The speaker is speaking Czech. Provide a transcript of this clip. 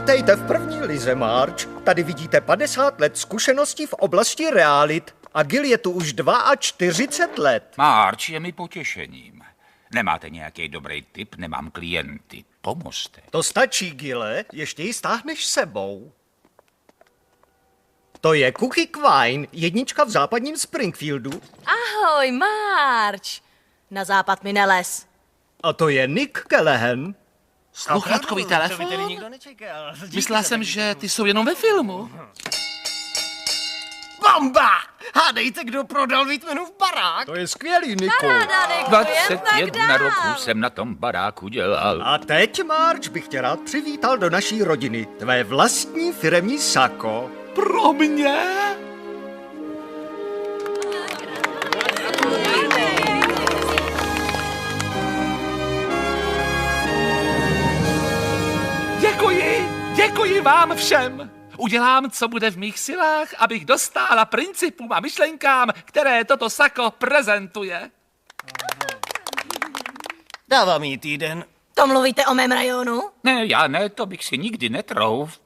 Vítejte v první lize, Marge. Tady vidíte 50 let zkušeností v oblasti realit. A Gil je tu už 42 let. Marge je mi potěšením. Nemáte nějaký dobrý tip? Nemám klienty. Pomozte. To stačí, Gile, ještě ji stáhneš sebou. To je Cookie Quine, jednička v západním Springfieldu. Ahoj, Marge. Na západ mi nelez. A to je Nick Callahan. Sluchátkový telefon? Myslela jsem, že ty jsou jenom ve filmu. Bomba! Hádejte, kdo prodal Whitmanův barák? To je skvělý, Niku. 21 roků jsem na tom baráku dělal. A teď, Marge, bych tě rád přivítal do naší rodiny. Tvé vlastní firemní sako. Pro mě? Děkuji vám všem. Udělám, co bude v mých silách, abych dostála principům a myšlenkám, které toto sako prezentuje. Dávám jí týden. To mluvíte o mém rajonu? Ne, já ne, to bych si nikdy netrouf.